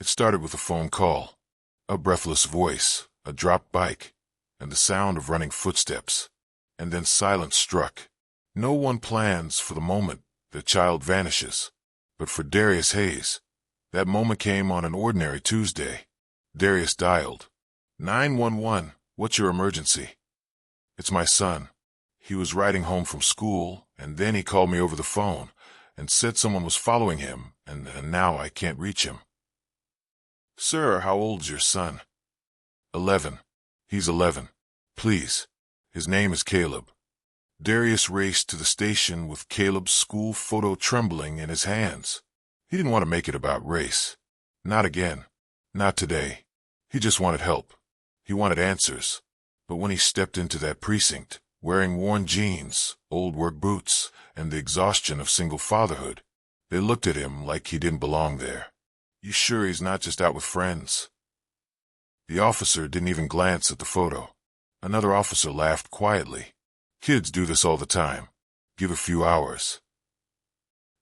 It started with a phone call, a breathless voice, a dropped bike, and the sound of running footsteps. And then silence struck. No one plans for the moment the child vanishes. But for Darius Hayes, that moment came on an ordinary Tuesday. Darius dialed. 911, what's your emergency? It's my son. He was riding home from school, and then he called me over the phone and said someone was following him, and now I can't reach him. Sir, how old's your son? 11. He's 11. Please. His name is Caleb. Darius raced to the station with Caleb's school photo trembling in his hands. He didn't want to make it about race. Not again. Not today. He just wanted help. He wanted answers. But when he stepped into that precinct, wearing worn jeans, old work boots, and the exhaustion of single fatherhood, they looked at him like he didn't belong there. You sure he's not just out with friends? The officer didn't even glance at the photo. Another officer laughed quietly. Kids do this all the time. Give a few hours.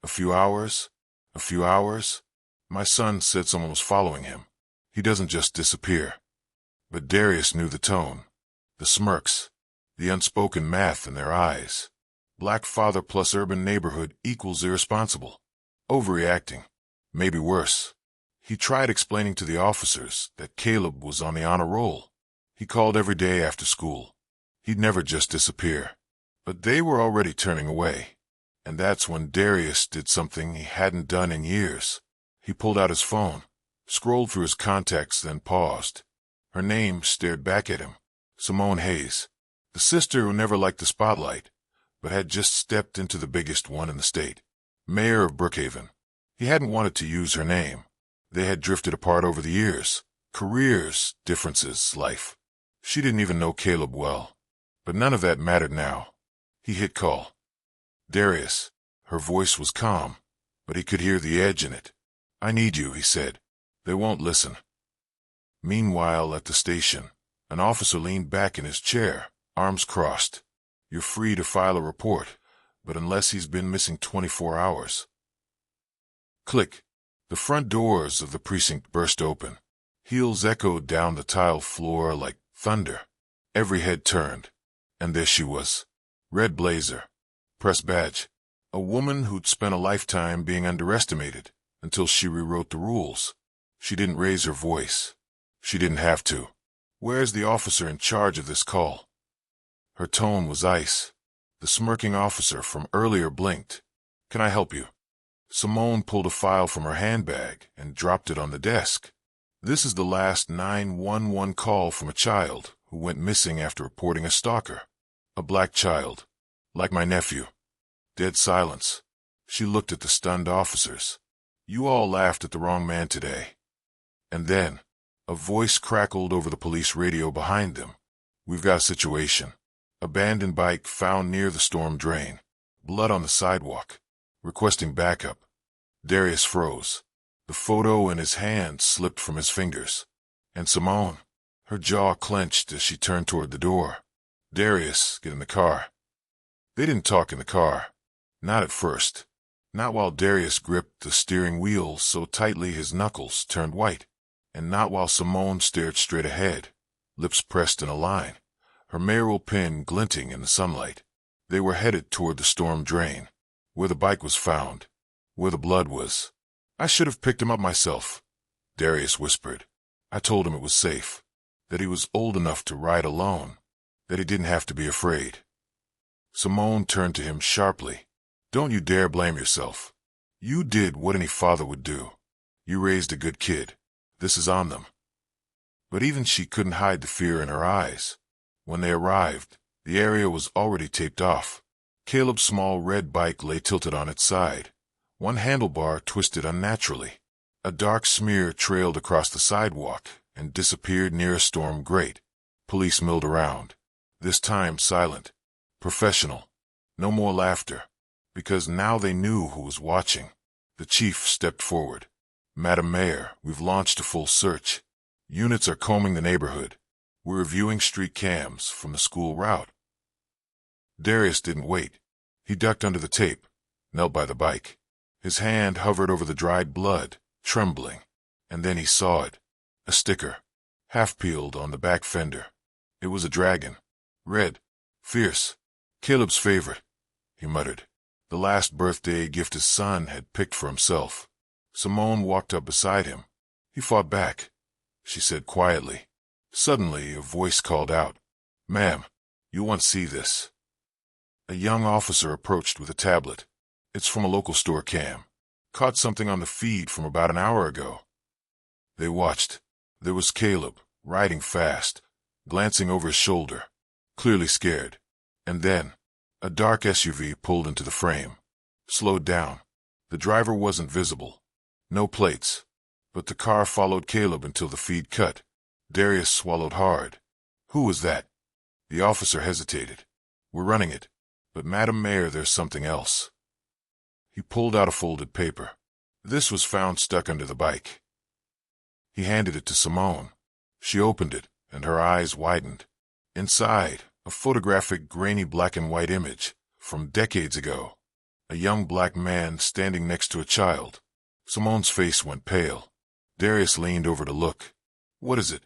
A few hours? A few hours? My son said someone was following him. He doesn't just disappear. But Darius knew the tone, the smirks, the unspoken math in their eyes. Black father plus urban neighborhood equals irresponsible. Overreacting. Maybe worse. He tried explaining to the officers that Caleb was on the honor roll. He called every day after school. He'd never just disappear. But they were already turning away. And that's when Darius did something he hadn't done in years. He pulled out his phone, scrolled through his contacts, then paused. Her name stared back at him. Simone Hayes. The sister who never liked the spotlight, but had just stepped into the biggest one in the state. Mayor of Brookhaven. He hadn't wanted to use her name. They had drifted apart over the years. Careers, differences, life. She didn't even know Caleb well. But none of that mattered now. He hit call. Darius. Her voice was calm, but he could hear the edge in it. I need you, he said. They won't listen. Meanwhile, at the station, an officer leaned back in his chair, arms crossed. You're free to file a report, but unless he's been missing 24 hours. Click. The front doors of the precinct burst open. Heels echoed down the tile floor like thunder. Every head turned. And there she was. Red blazer. Press badge. A woman who'd spent a lifetime being underestimated until she rewrote the rules. She didn't raise her voice. She didn't have to. Where's the officer in charge of this call? Her tone was ice. The smirking officer from earlier blinked. Can I help you? Simone pulled a file from her handbag and dropped it on the desk. This is the last 911 call from a child who went missing after reporting a stalker. A black child. Like my nephew. Dead silence. She looked at the stunned officers. You all laughed at the wrong man today. And then, a voice crackled over the police radio behind them. We've got a situation. Abandoned bike found near the storm drain. Blood on the sidewalk. Requesting backup. Darius froze. The photo in his hand slipped from his fingers. And Simone, her jaw clenched as she turned toward the door. Darius, get in the car. They didn't talk in the car. Not at first. Not while Darius gripped the steering wheel so tightly his knuckles turned white. And not while Simone stared straight ahead, lips pressed in a line, her mayoral pin glinting in the sunlight. They were headed toward the storm drain, where the bike was found, where the blood was. I should have picked him up myself, Darius whispered. I told him it was safe, that he was old enough to ride alone, that he didn't have to be afraid. Simone turned to him sharply. Don't you dare blame yourself. You did what any father would do. You raised a good kid. This is on them. But even she couldn't hide the fear in her eyes. When they arrived, the area was already taped off. Caleb's small red bike lay tilted on its side. One handlebar twisted unnaturally. A dark smear trailed across the sidewalk and disappeared near a storm grate. Police milled around. This time silent. Professional. No more laughter. Because now they knew who was watching. The chief stepped forward. Madam Mayor, we've launched a full search. Units are combing the neighborhood. We're reviewing street cams from the school route. Darius didn't wait. He ducked under the tape, knelt by the bike. His hand hovered over the dried blood, trembling. And then he saw it. A sticker, half-peeled on the back fender. It was a dragon. Red. Fierce. Caleb's favorite, he muttered. The last birthday gift his son had picked for himself. Simone walked up beside him. He fought back, she said quietly. Suddenly, a voice called out, "Ma'am, you want to see this?" A young officer approached with a tablet. "It's from a local store cam. Caught something on the feed from about an hour ago." They watched. There was Caleb, riding fast, glancing over his shoulder, clearly scared. And then, a dark SUV pulled into the frame, slowed down. The driver wasn't visible. No plates. But the car followed Caleb until the feed cut. Darius swallowed hard. "Who was that?" The officer hesitated. "We're running it. But Madam Mayor, there's something else." He pulled out a folded paper. This was found stuck under the bike. He handed it to Simone. She opened it, and her eyes widened. Inside, a photographic grainy black and white image from decades ago. A young black man standing next to a child. Simone's face went pale. Darius leaned over to look. "What is it?"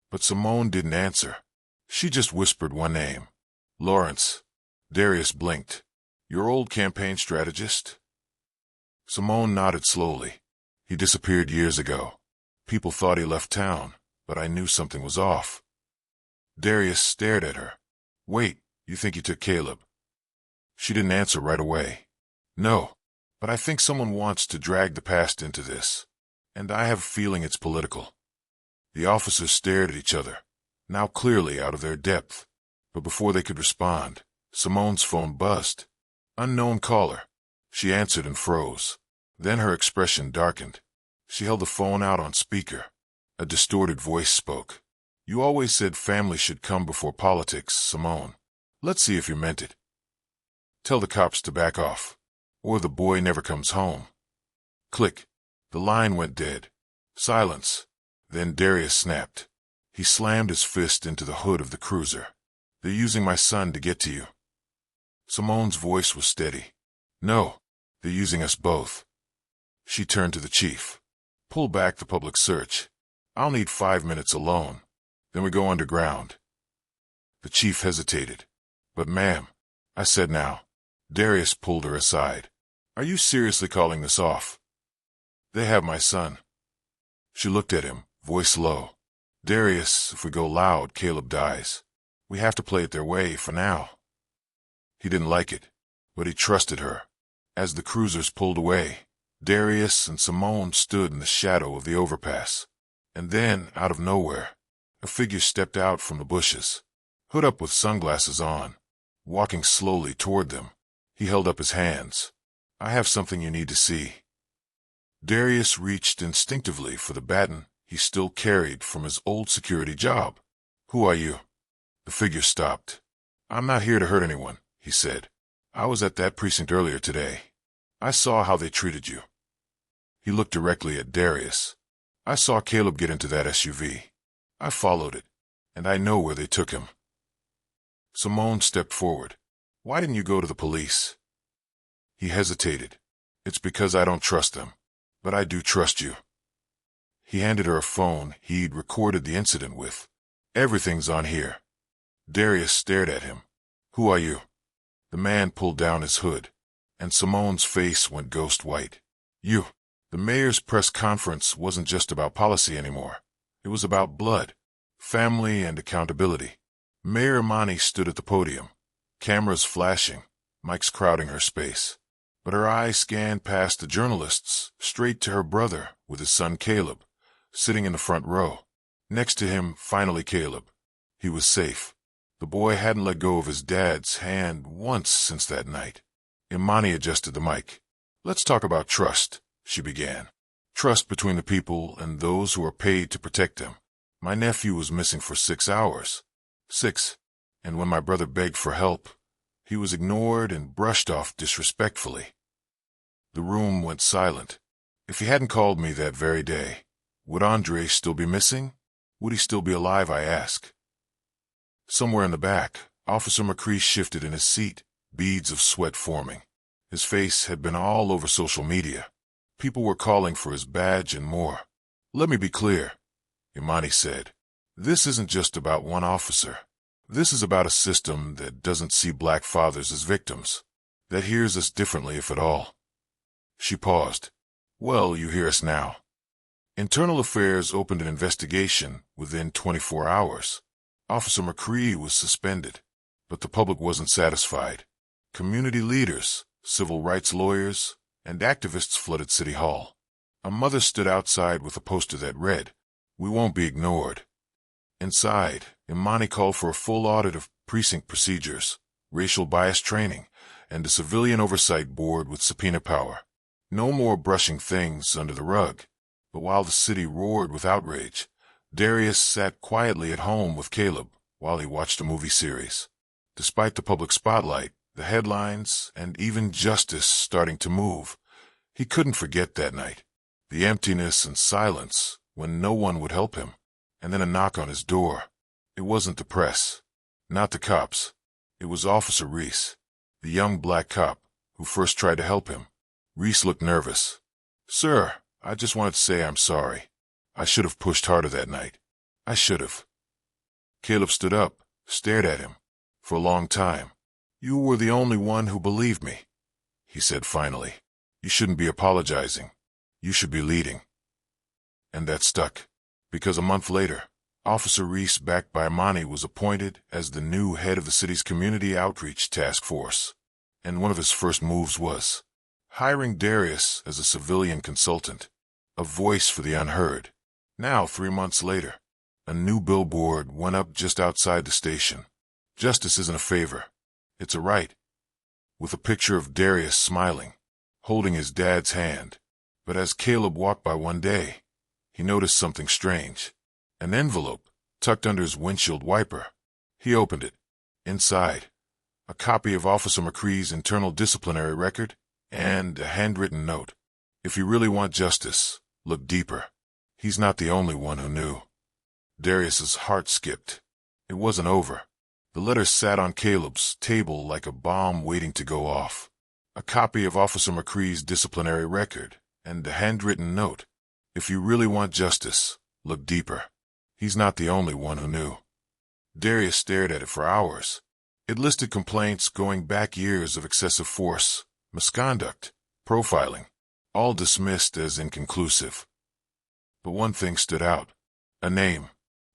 But Simone didn't answer. She just whispered one name. "Lawrence." Darius blinked. "Your old campaign strategist?" Simone nodded slowly. "He disappeared years ago. People thought he left town, but I knew something was off." Darius stared at her. "Wait, you think he took Caleb?" She didn't answer right away. "No, but I think someone wants to drag the past into this, and I have a feeling it's political." The officers stared at each other, now clearly out of their depth. But before they could respond, Simone's phone buzzed. "Unknown caller." She answered and froze. Then her expression darkened. She held the phone out on speaker. A distorted voice spoke. "You always said family should come before politics, Simone. Let's see if you meant it. Tell the cops to back off, or the boy never comes home." Click. The line went dead. Silence. Then Darius snapped. He slammed his fist into the hood of the cruiser. "They're using my son to get to you." Simone's voice was steady. "No, they're using us both." She turned to the chief. "Pull back the public search. I'll need 5 minutes alone. Then we go underground." The chief hesitated. "But ma'am," I said now. Darius pulled her aside. "Are you seriously calling this off?" "They have my son." She looked at him, voice low. "Darius, if we go loud, Caleb dies. We have to play it their way for now." He didn't like it, but he trusted her. As the cruisers pulled away, Darius and Simone stood in the shadow of the overpass. And then, out of nowhere, a figure stepped out from the bushes, hood up with sunglasses on, walking slowly toward them. He held up his hands. "I have something you need to see." Darius reached instinctively for the baton he still carried from his old security job. "Who are you?" The figure stopped. "I'm not here to hurt anyone," he said. "I was at that precinct earlier today. I saw how they treated you." He looked directly at Darius. "I saw Caleb get into that SUV. I followed it, and I know where they took him." Simone stepped forward. "Why didn't you go to the police?" He hesitated. "It's because I don't trust them. But I do trust you." He handed her a phone he'd recorded the incident with. "Everything's on here." Darius stared at him. "Who are you?" The man pulled down his hood, and Simone's face went ghost white. "You." The mayor's press conference wasn't just about policy anymore. It was about blood, family, and accountability. Mayor Imani stood at the podium, cameras flashing, mics crowding her space. But her eyes scanned past the journalists, straight to her brother with his son Caleb, sitting in the front row. Next to him, finally Caleb. He was safe. The boy hadn't let go of his dad's hand once since that night. Imani adjusted the mic. "Let's talk about trust," she began. "Trust between the people and those who are paid to protect them. My nephew was missing for 6 hours. 6. And when my brother begged for help, he was ignored and brushed off disrespectfully." The room went silent. If he hadn't called me that very day, would Andre still be missing? Would he still be alive, I ask? Somewhere in the back, Officer McCree shifted in his seat, beads of sweat forming. His face had been all over social media. People were calling for his badge and more. Let me be clear, Imani said. This isn't just about one officer. This is about a system that doesn't see black fathers as victims, that hears us differently if at all. She paused. Well, you hear us now. Internal Affairs opened an investigation within 24 hours. Officer McCree was suspended, but the public wasn't satisfied. Community leaders, civil rights lawyers, and activists flooded City Hall. A mother stood outside with a poster that read, "We won't be ignored." Inside, Imani called for a full audit of precinct procedures, racial bias training, and a civilian oversight board with subpoena power. No more brushing things under the rug. But while the city roared with outrage, Darius sat quietly at home with Caleb while he watched a movie series. Despite the public spotlight, the headlines, and even justice starting to move, he couldn't forget that night. The emptiness and silence when no one would help him. And then a knock on his door. It wasn't the press, not the cops. It was Officer Reese, the young black cop who first tried to help him. Reese looked nervous. "Sir, I just wanted to say I'm sorry. I should have pushed harder that night. I should have." Caleb stood up, stared at him. For a long time. "You were the only one who believed me," he said finally. "You shouldn't be apologizing. You should be leading." And that stuck. Because a month later, Officer Reese, backed by Imani, was appointed as the new head of the city's Community Outreach Task Force. And one of his first moves was hiring Darius as a civilian consultant, a voice for the unheard. Now, 3 months later, a new billboard went up just outside the station. Justice isn't a favor. It's a right. With a picture of Darius smiling, holding his dad's hand. But as Caleb walked by one day, he noticed something strange. An envelope tucked under his windshield wiper. He opened it. Inside, a copy of Officer McCree's internal disciplinary record and a handwritten note. "If you really want justice, look deeper." He's not the only one who knew. Darius's heart skipped. It wasn't over. The letter sat on Caleb's table like a bomb waiting to go off. A copy of Officer McCree's disciplinary record and a handwritten note. "If you really want justice, look deeper." He's not the only one who knew. Darius stared at it for hours. It listed complaints going back years of excessive force, misconduct, profiling, all dismissed as inconclusive. But one thing stood out. A name.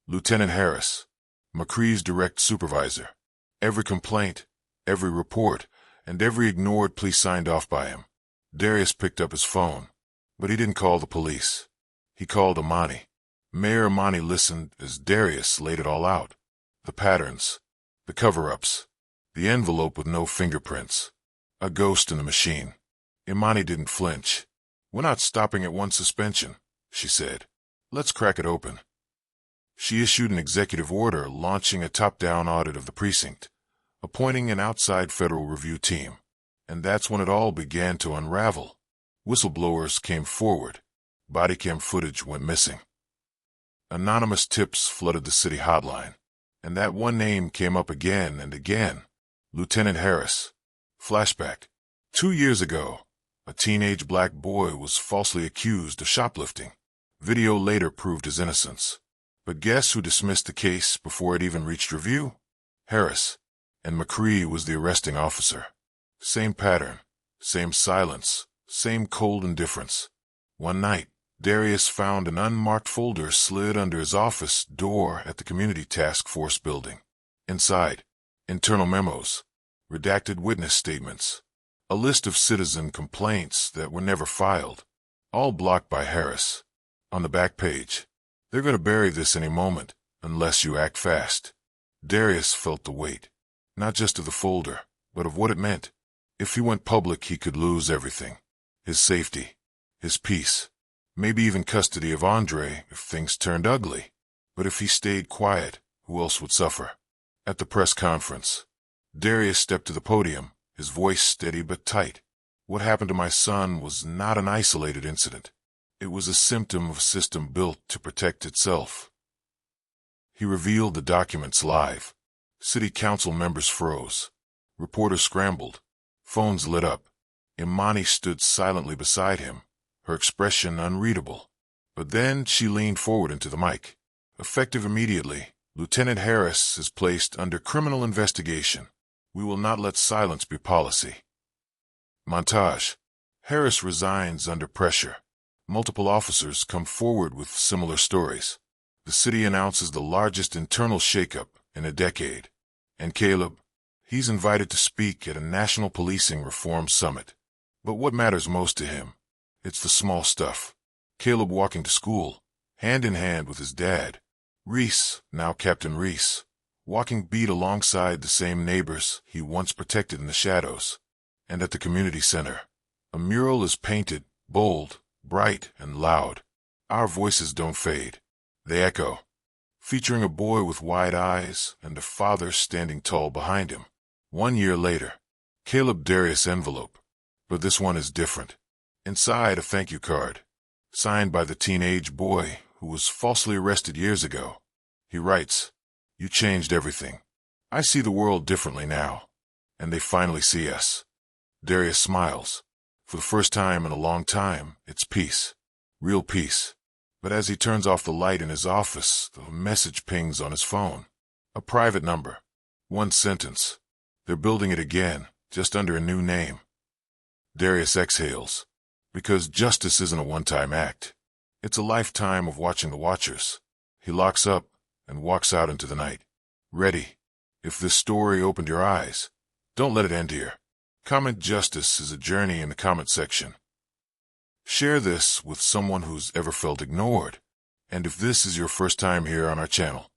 Lieutenant Harris, McCree's direct supervisor. Every complaint, every report, and every ignored plea signed off by him. Darius picked up his phone, but he didn't call the police. He called Imani. Mayor Imani listened as Darius laid it all out. The patterns, the cover-ups, the envelope with no fingerprints, a ghost in the machine. Imani didn't flinch. "We're not stopping at one suspension," she said. "Let's crack it open." She issued an executive order launching a top-down audit of the precinct, appointing an outside federal review team. And that's when it all began to unravel. Whistleblowers came forward. Body cam footage went missing. Anonymous tips flooded the city hotline. And that one name came up again and again. Lieutenant Harris. Flashback. 2 years ago, a teenage black boy was falsely accused of shoplifting. Video later proved his innocence. But guess who dismissed the case before it even reached review? Harris. And McCree was the arresting officer. Same pattern, same silence, same cold indifference. One night, Darius found an unmarked folder slid under his office door at the Community Task Force building. Inside, internal memos, redacted witness statements, a list of citizen complaints that were never filed, all blocked by Harris. On the back page, "They're going to bury this any moment, unless you act fast." Darius felt the weight, not just of the folder, but of what it meant. If he went public, he could lose everything. His safety, his peace, maybe even custody of Andre if things turned ugly. But if he stayed quiet, who else would suffer? At the press conference, Darius stepped to the podium, his voice steady but tight. What happened to my son was not an isolated incident. It was a symptom of a system built to protect itself. He revealed the documents live. City council members froze. Reporters scrambled. Phones lit up. Imani stood silently beside him, her expression unreadable. But then she leaned forward into the mic. Effective immediately, Lieutenant Harris is placed under criminal investigation. We will not let silence be policy. Montage. Harris resigns under pressure. Multiple officers come forward with similar stories. The city announces the largest internal shakeup in a decade. And Caleb, he's invited to speak at a national policing reform summit. But what matters most to him? It's the small stuff. Caleb walking to school, hand in hand with his dad. Reese, now Captain Reese, walking beat alongside the same neighbors he once protected in the shadows. And at the community center, a mural is painted, bold, bright, and loud. Our voices don't fade. They echo, featuring a boy with wide eyes and a father standing tall behind him. 1 year later, Caleb Darius envelope, but this one is different. Inside, a thank you card, signed by the teenage boy who was falsely arrested years ago. He writes, "You changed everything. I see the world differently now." And they finally see us. Darius smiles. For the first time in a long time, it's peace. Real peace. But as he turns off the light in his office, the message pings on his phone. A private number. One sentence. They're building it again, just under a new name. Darius exhales. Because justice isn't a one-time act. It's a lifetime of watching the watchers. He locks up and walks out into the night. Ready. If this story opened your eyes, don't let it end here. Comment justice is a journey in the comment section. Share this with someone who's ever felt ignored. And if this is your first time here on our channel,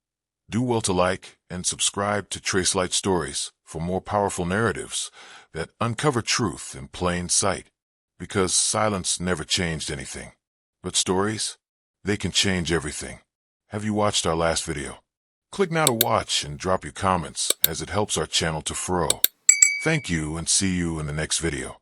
do well to like and subscribe to Tracelight Stories for more powerful narratives that uncover truth in plain sight. Because silence never changed anything. But stories, they can change everything. Have you watched our last video? Click now to watch and drop your comments as it helps our channel to grow. Thank you and see you in the next video.